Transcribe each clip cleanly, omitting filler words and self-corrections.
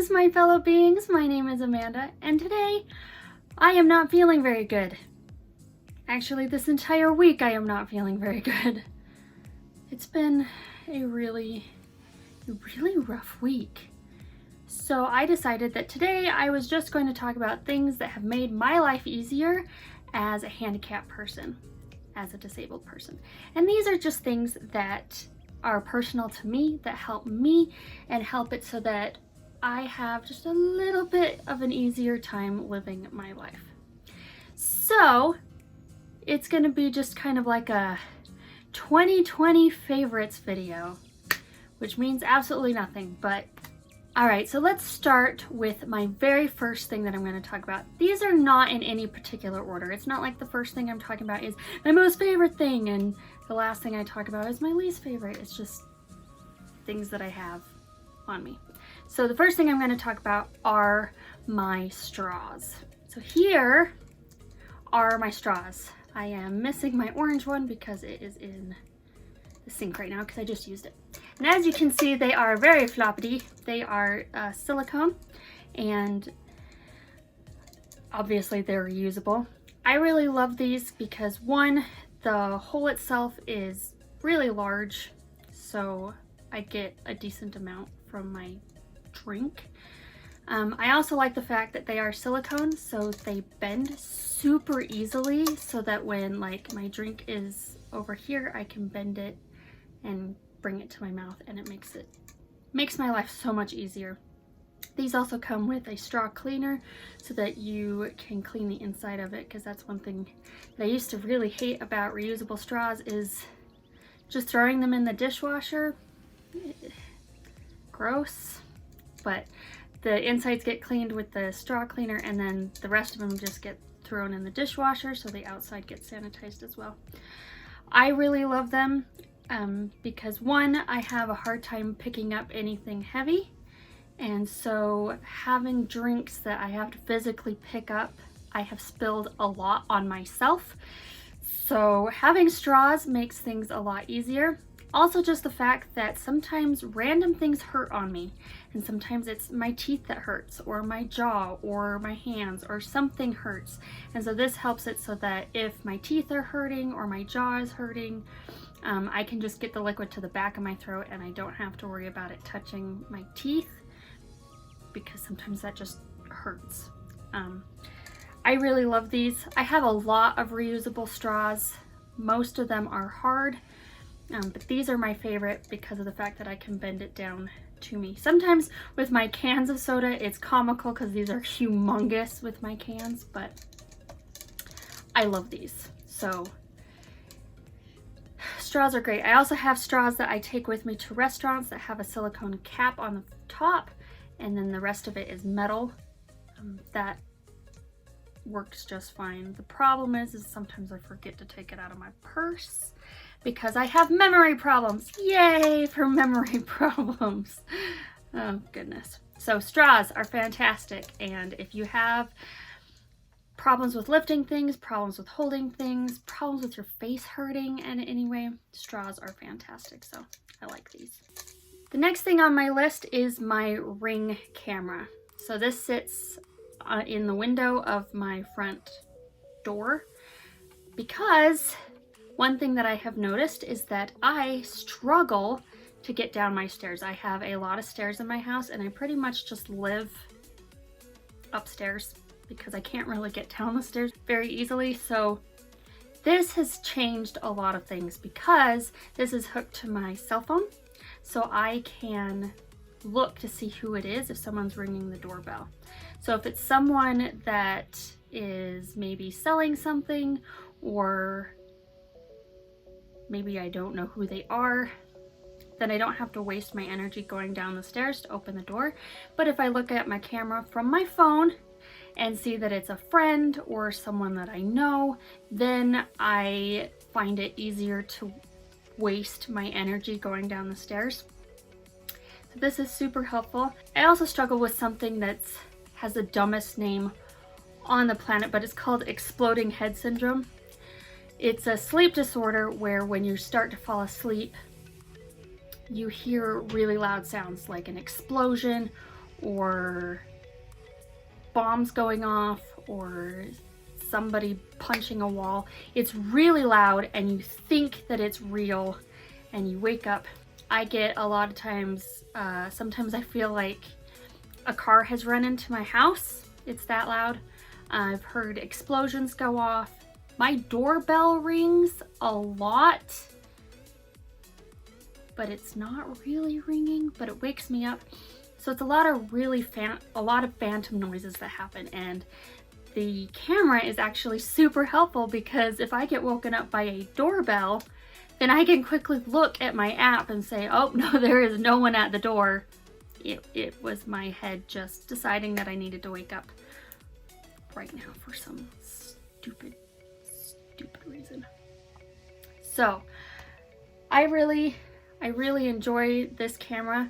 Greetings, my fellow beings. My name is Amanda, and today I am not feeling very good. Actually, this entire week I am not feeling very good. It's been a really rough week. So I decided that today I was just going to talk about things that have made my life easier as a handicapped person, as a disabled person. And these are just things that are personal to me, that help me and help it so that I have just a little bit of an easier time living my life. So it's going to be just kind of like a 2020 favorites video, which means absolutely nothing, but alright, so let's start with my very first thing that I'm going to talk about. These are not in any particular order. It's not like the first thing I'm talking about is my most favorite thing and the last thing I talk about is my least favorite. It's just things that I have on me. So the first thing I'm going to talk about are my straws. So here are my straws. I am missing my orange one because it is in the sink right now because I just used it. And as you can see, they are very floppy. They are silicone and obviously they're reusable. I really love these because one, the hole itself is really large, so I get a decent amount from my drink. I also like the fact that they are silicone, so they bend super easily so that when like my drink is over here, I can bend it and bring it to my mouth, and it makes my life so much easier. These also come with a straw cleaner so that you can clean the inside of it, because that's one thing that I used to really hate about reusable straws is just throwing them in the dishwasher. Gross. But the insides get cleaned with the straw cleaner and then the rest of them just get thrown in the dishwasher, so the outside gets sanitized as well. I really love them because one, I have a hard time picking up anything heavy, and so having drinks that I have to physically pick up, I have spilled a lot on myself. So having straws makes things a lot easier. Also just the fact that sometimes random things hurt on me, and sometimes it's my teeth that hurts or my jaw or my hands or something hurts, and so this helps it so that if my teeth are hurting or my jaw is hurting, I can just get the liquid to the back of my throat and I don't have to worry about it touching my teeth, because sometimes that just hurts. I really love these. I have a lot of reusable straws. Most of them are hard. But these are my favorite because of the fact that I can bend it down to me. Sometimes with my cans of soda, it's comical because these are humongous with my cans, but I love these. So straws are great. I also have straws that I take with me to restaurants that have a silicone cap on the top, and then the rest of it is metal. That works just fine. The problem is sometimes I forget to take it out of my purse, because I have memory problems. Yay for memory problems. Oh goodness. So straws are fantastic, and if you have problems with lifting things, problems with holding things, problems with your face hurting in any way, straws are fantastic, so I like these. The next thing on my list is my Ring camera. So this sits in the window of my front door because one thing that I have noticed is that I struggle to get down my stairs. I have a lot of stairs in my house and I pretty much just live upstairs because I can't really get down the stairs very easily. So this has changed a lot of things because this is hooked to my cell phone. So I can look to see who it is if someone's ringing the doorbell. So if it's someone that is maybe selling something, or maybe I don't know who they are, then I don't have to waste my energy going down the stairs to open the door. But if I look at my camera from my phone and see that it's a friend or someone that I know, then I find it easier to waste my energy going down the stairs. So this is super helpful. I also struggle with something that has the dumbest name on the planet, but it's called exploding head syndrome. It's a sleep disorder where when you start to fall asleep, you hear really loud sounds like an explosion or bombs going off or somebody punching a wall. It's really loud and you think that it's real and you wake up. I get a lot of times, sometimes I feel like a car has run into my house. It's that loud. I've heard explosions go off. My doorbell rings a lot, but it's not really ringing, but it wakes me up. So it's a lot of phantom noises that happen, and the camera is actually super helpful because if I get woken up by a doorbell, then I can quickly look at my app and say, oh no, there is no one at the door. It was my head just deciding that I needed to wake up right now for some stupid reason. So I really enjoy this camera.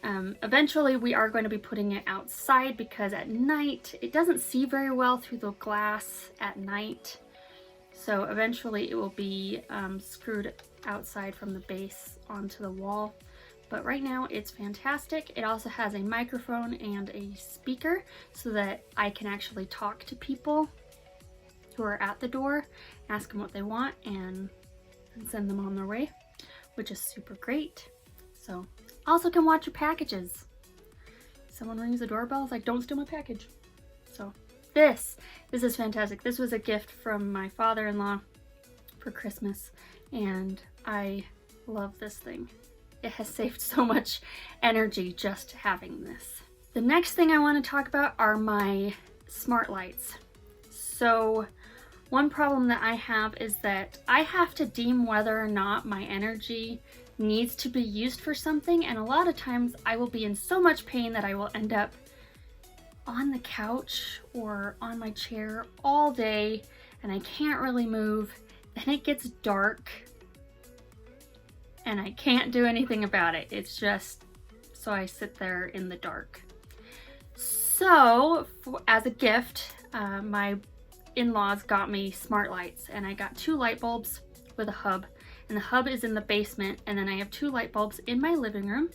Eventually we are going to be putting it outside because at night it doesn't see very well through the glass at night. So eventually it will be screwed outside from the base onto the wall. But right now it's fantastic. It also has a microphone and a speaker so that I can actually talk to people who are at the door, ask them what they want, and send them on their way, which is super great. So also can watch your packages. Someone rings the doorbell, it's like, don't steal my package. So this is fantastic. This was a gift from my father-in-law for Christmas, and I love this thing. It has saved so much energy just having this. The next thing I want to talk about are my smart lights. So one problem that I have is that I have to deem whether or not my energy needs to be used for something, and a lot of times I will be in so much pain that I will end up on the couch or on my chair all day and I can't really move. Then it gets dark and I can't do anything about it. It's just, so I sit there in the dark. So as a gift, my in-laws got me smart lights, and I got 2 light bulbs with a hub, and the hub is in the basement, and then I have 2 light bulbs in my living room.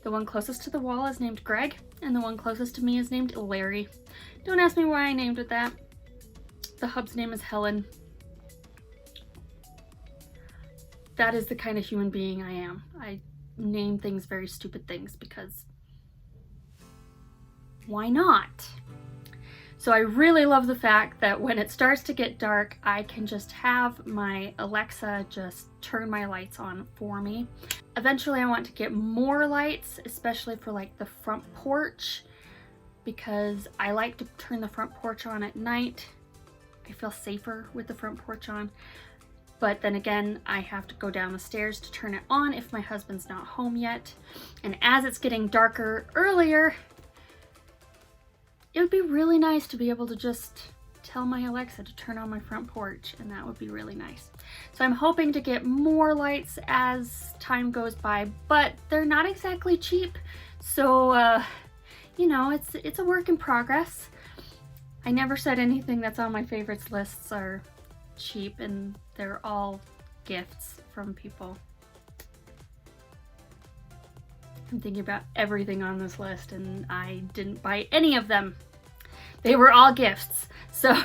The one closest to the wall is named Greg, and the one closest to me is named Larry. Don't ask me why I named it that. The hub's name is Helen. That is the kind of human being I am. I name things very stupid things because why not? So I really love the fact that when it starts to get dark, I can just have my Alexa just turn my lights on for me. Eventually I want to get more lights, especially for like the front porch, because I like to turn the front porch on at night. I feel safer with the front porch on. But then again, I have to go down the stairs to turn it on if my husband's not home yet. And as it's getting darker earlier, it would be really nice to be able to just tell my Alexa to turn on my front porch, and that would be really nice. So I'm hoping to get more lights as time goes by, but they're not exactly cheap. So, you know, it's a work in progress. I never said anything that's on my favorites lists are cheap, and they're all gifts from people. I'm thinking about everything on this list and I didn't buy any of them. They were all gifts. So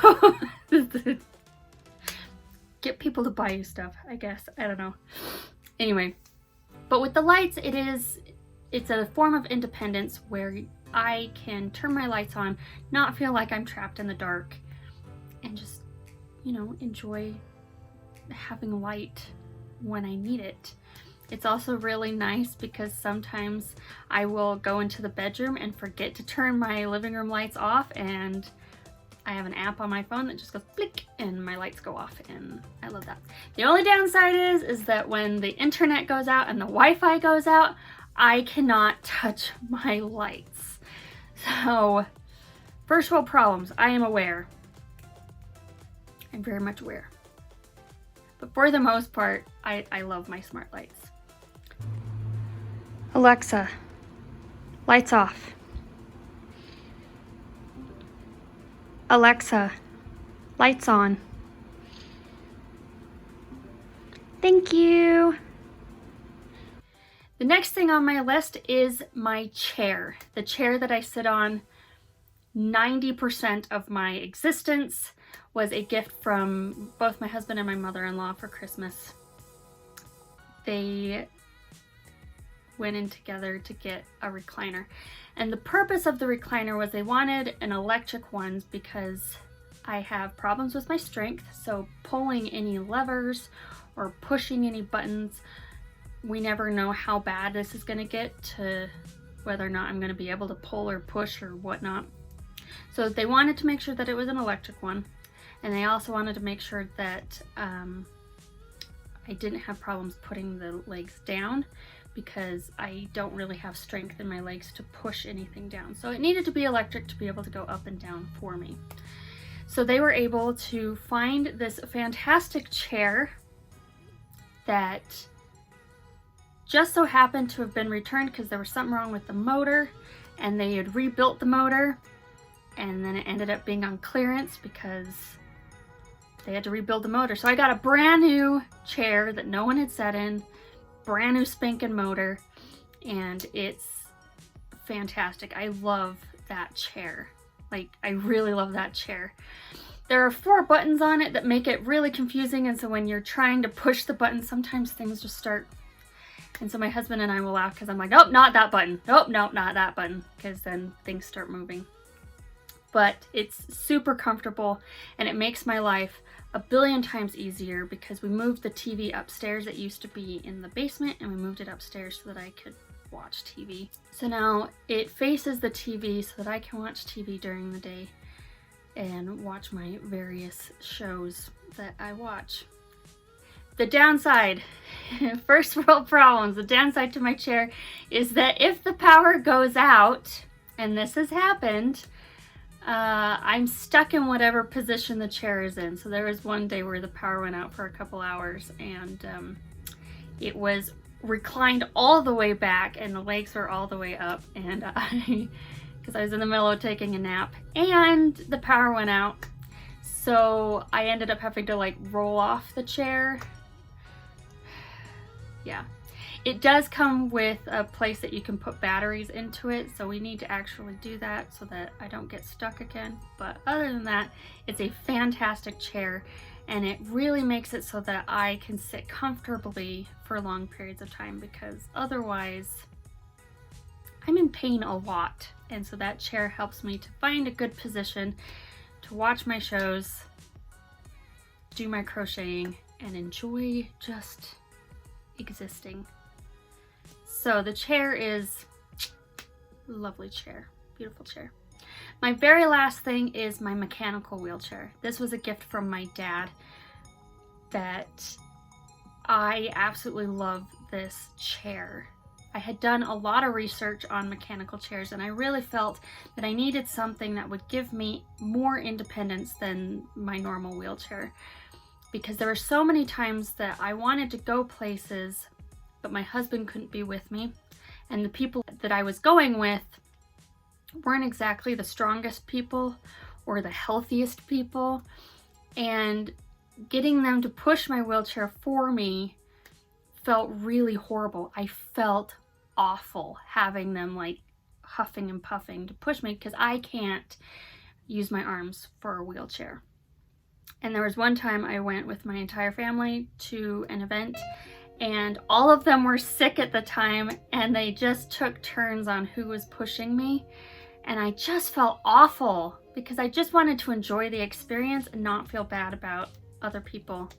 get people to buy you stuff, I guess. I don't know. Anyway, but with the lights, it's a form of independence where I can turn my lights on, not feel like I'm trapped in the dark, and just, you know, enjoy having light when I need it. It's also really nice because sometimes I will go into the bedroom and forget to turn my living room lights off, and I have an app on my phone that just goes blick and my lights go off, and I love that. The only downside is that when the internet goes out and the Wi-Fi goes out, I cannot touch my lights. So, first world problems, I am aware. I'm very much aware. But for the most part, I love my smart lights. Alexa, lights off. Alexa, lights on. Thank you. The next thing on my list is my chair. The chair that I sit on 90% of my existence was a gift from both my husband and my mother-in-law for Christmas. They went in together to get a recliner. And the purpose of the recliner was they wanted an electric one because I have problems with my strength, so pulling any levers or pushing any buttons, we never know how bad this is going to get to whether or not I'm going to be able to pull or push or whatnot. So they wanted to make sure that it was an electric one, and they also wanted to make sure that I didn't have problems putting the legs down, because I don't really have strength in my legs to push anything down. So it needed to be electric to be able to go up and down for me. So they were able to find this fantastic chair that just so happened to have been returned because there was something wrong with the motor, and they had rebuilt the motor, and then it ended up being on clearance because they had to rebuild the motor. So I got a brand new chair that no one had sat in, brand new spanking motor, and it's fantastic. I love that chair. Like, I really love that chair. There are 4 buttons on it that make it really confusing, and so when you're trying to push the button, sometimes things just start. And so my husband and I will laugh because I'm like, nope, not that button. Nope, nope, not that button, because then things start moving. But it's super comfortable, and it makes my life a billion times easier because we moved the TV upstairs. It used to be in the basement, and we moved it upstairs so that I could watch TV. So now it faces the TV so that I can watch TV during the day and watch my various shows that I watch. The downside, first world problems, the downside to my chair is that if the power goes out, and this has happened, I'm stuck in whatever position the chair is in. So there was one day where the power went out for a couple hours, and it was reclined all the way back and the legs were all the way up, and because I was in the middle of taking a nap and the power went out, so I ended up having to like roll off the chair. Yeah, it does come with a place that you can put batteries into it, so we need to actually do that so that I don't get stuck again. But other than that, it's a fantastic chair, and it really makes it so that I can sit comfortably for long periods of time, because otherwise I'm in pain a lot. And so that chair helps me to find a good position to watch my shows, do my crocheting, and enjoy just existing. So the chair is a lovely chair, beautiful chair. My very last thing is my mechanical wheelchair. This was a gift from my dad that I absolutely love this chair. I had done a lot of research on mechanical chairs, and I really felt that I needed something that would give me more independence than my normal wheelchair, because there were so many times that I wanted to go places, but my husband couldn't be with me, and the people that I was going with weren't exactly the strongest people or the healthiest people, and getting them to push my wheelchair for me felt really horrible. I felt awful having them like huffing and puffing to push me because I can't use my arms for a wheelchair. And there was one time I went with my entire family to an event, and all of them were sick at the time, and they just took turns on who was pushing me. And I just felt awful because I just wanted to enjoy the experience and not feel bad about other people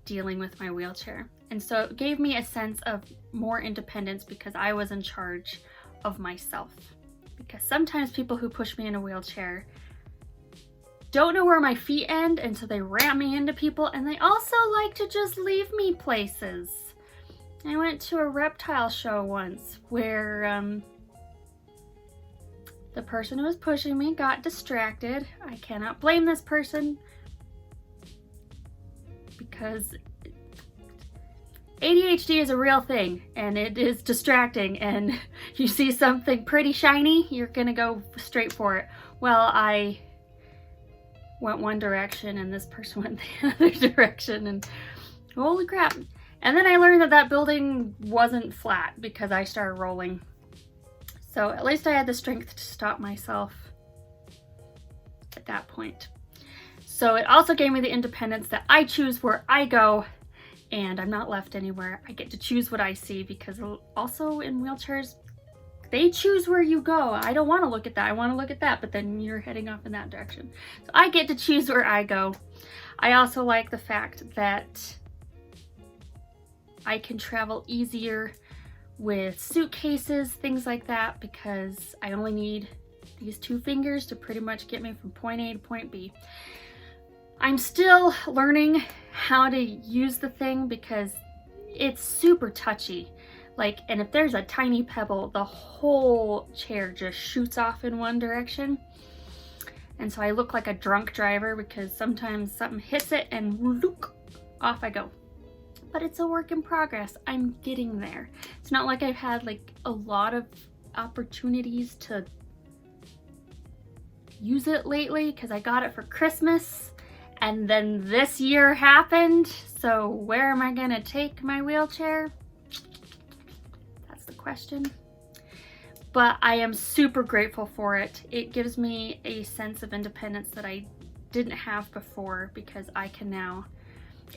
dealing with my wheelchair. And so it gave me a sense of more independence because I was in charge of myself. Because sometimes people who push me in a wheelchair don't know where my feet end, and so they ram me into people, and they also like to just leave me places. I went to a reptile show once where the person who was pushing me got distracted. I cannot blame this person because ADHD is a real thing, and it is distracting, and you see something pretty shiny, you're gonna go straight for it. Well, I went one direction and this person went the other direction, and holy crap. And then I learned that that building wasn't flat because I started rolling. So at least I had the strength to stop myself at that point. So it also gave me the independence that I choose where I go and I'm not left anywhere. I get to choose what I see, because also in wheelchairs, they choose where you go. I don't want to look at that. I want to look at that, but then you're heading off in that direction. So I get to choose where I go. I also like the fact that I can travel easier with suitcases, things like that, because I only need these 2 fingers to pretty much get me from point A to point B. I'm still learning how to use the thing because it's super touchy. Like, and if there's a tiny pebble, the whole chair just shoots off in one direction. And so I look like a drunk driver because sometimes something hits it and whoop, off I go. But it's a work in progress. I'm getting there. It's not like I've had like a lot of opportunities to use it lately because I got it for Christmas and then this year happened. So where am I gonna take my wheelchair? That's the question. But I am super grateful for it. It gives me a sense of independence that I didn't have before, because I can now,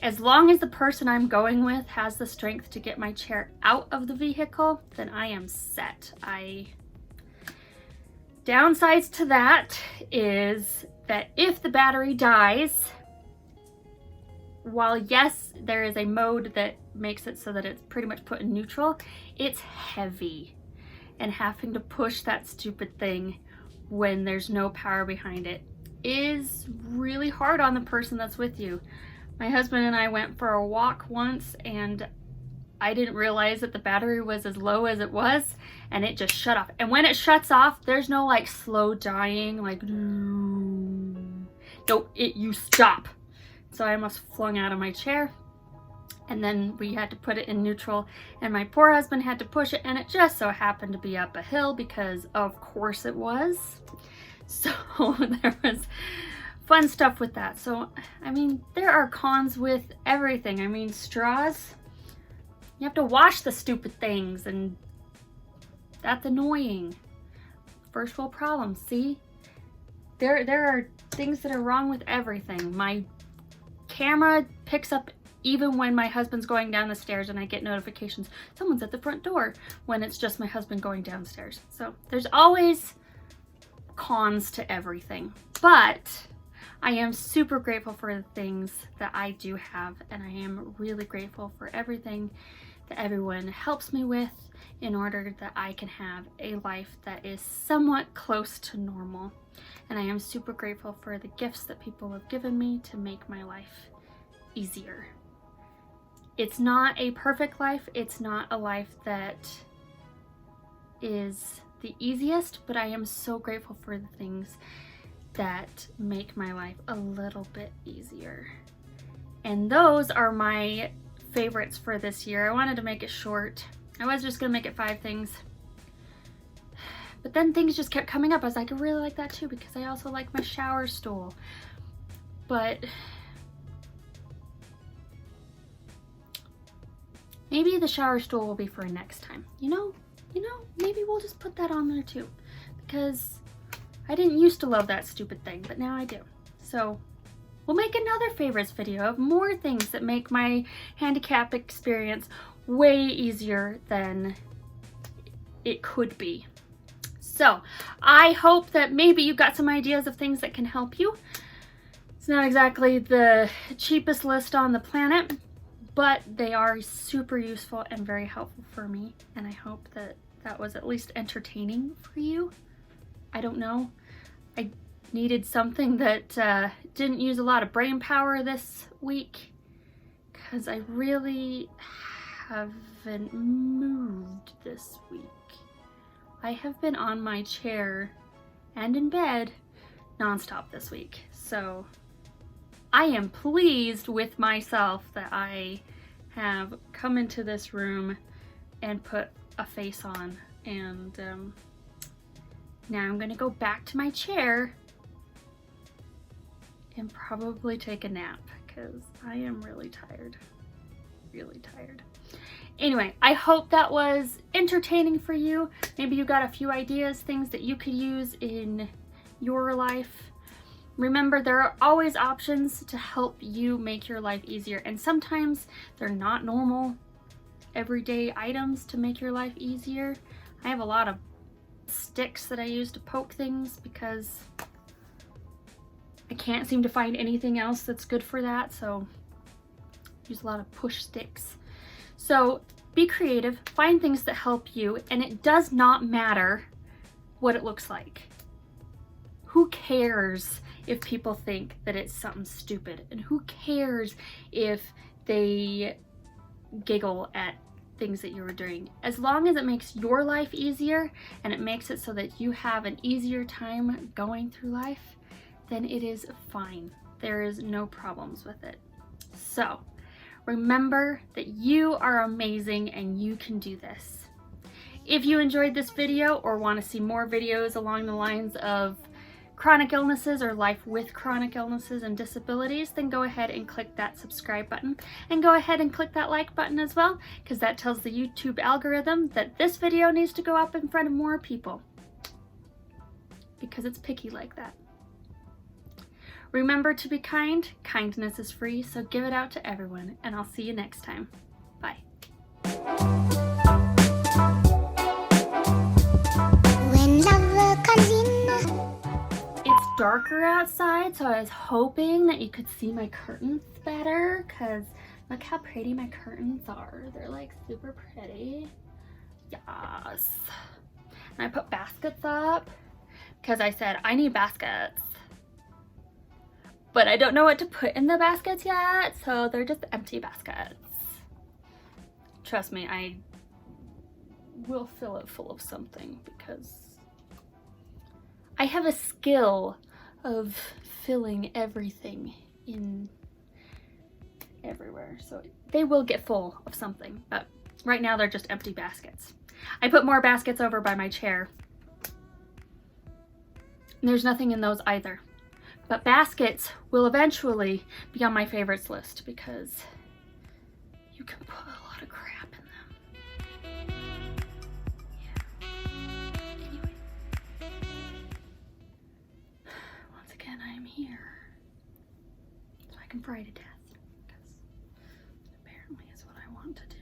as long as the person I'm going with has the strength to get my chair out of the vehicle, then I am set. Downsides to that is that if the battery dies, while yes, there is a mode that makes it so that it's pretty much put in neutral, it's heavy. And having to push that stupid thing when there's no power behind it is really hard on the person that's with you. My husband and I went for a walk once and I didn't realize that the battery was as low as it was, and it just shut off. And when it shuts off, there's no like slow dying, like, no, you stop. So I almost flung out of my chair, and then we had to put it in neutral, and my poor husband had to push it, and it just so happened to be up a hill, because of course it was. So there was fun stuff with that. So, I mean, there are cons with everything. I mean, straws, you have to wash the stupid things, and that's annoying. First world problems, see? There are things that are wrong with everything. My camera picks up even when my husband's going down the stairs, and I get notifications, someone's at the front door, when it's just my husband going downstairs. So there's always cons to everything. But I am super grateful for the things that I do have, and I am really grateful for everything that everyone helps me with in order that I can have a life that is somewhat close to normal. And I am super grateful for the gifts that people have given me to make my life easier. It's not a perfect life. It's not a life that is the easiest, but I am so grateful for the things that make my life a little bit easier. And those are my favorites for this year. I wanted to make it short. I was just gonna make it 5 things, but then things just kept coming up. I was like, I really like that too, because I also like my shower stool. But maybe the shower stool will be for next time. You know, maybe we'll just put that on there too, because I didn't used to love that stupid thing, but now I do. So we'll make another favorites video of more things that make my handicap experience way easier than it could be. So I hope that maybe you got some ideas of things that can help you. It's not exactly the cheapest list on the planet, but they are super useful and very helpful for me. And I hope that that was at least entertaining for you. I don't know. I needed something that didn't use a lot of brain power this week, because I really haven't moved this week. I have been on my chair and in bed nonstop this week. So I am pleased with myself that I have come into this room and put a face on, and now I'm gonna go back to my chair and probably take a nap, because I am really tired. really tired. Anyway, I hope that was entertaining for you. Maybe you got a few ideas, things that you could use in your life. Remember, there are always options to help you make your life easier, and sometimes they're not normal everyday items to make your life easier. I have a lot of sticks that I use to poke things because I can't seem to find anything else that's good for that, so I use a lot of push sticks. So be creative, find things that help you, and it does not matter what it looks like. Who cares if people think that it's something stupid? And who cares if they giggle at things that you were doing? As long as it makes your life easier and it makes it so that you have an easier time going through life, then it is fine. There is no problems with it. So remember that you are amazing and you can do this. If you enjoyed this video or want to see more videos along the lines of chronic illnesses or life with chronic illnesses and disabilities, then go ahead and click that subscribe button, and go ahead and click that like button as well, because that tells the YouTube algorithm that this video needs to go up in front of more people, because it's picky like that. Remember to be kind. Kindness is free, so give it out to everyone, and I'll see you next time. Bye. When love comes in. It's darker outside, so I was hoping that you could see my curtains better, because look how pretty my curtains are. They're like super pretty. Yes. And I put baskets up because I said I need baskets, but I don't know what to put in the baskets yet, so they're just empty baskets. Trust me, I will fill it full of something because I have a skill of filling everything in everywhere, so they will get full of something, but right now they're just empty baskets. I put more baskets over by my chair. There's nothing in those either, but baskets will eventually be on my favorites list because you can put a lot of crap in them. Anyway. Once again, I am here so I can fry to death, because apparently is what I want to do.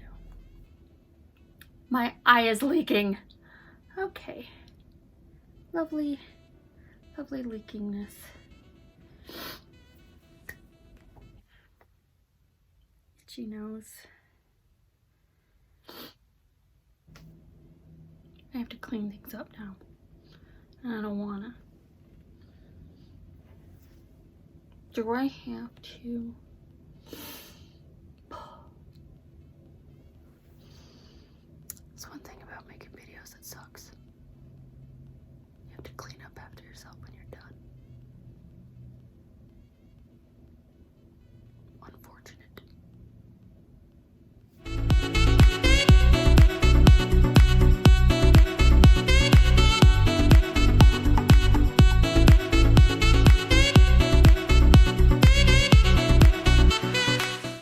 My eye is leaking. Okay. Lovely, lovely leakingness. Itchy nose. I have to clean things up now. And I don't wanna. Do I have to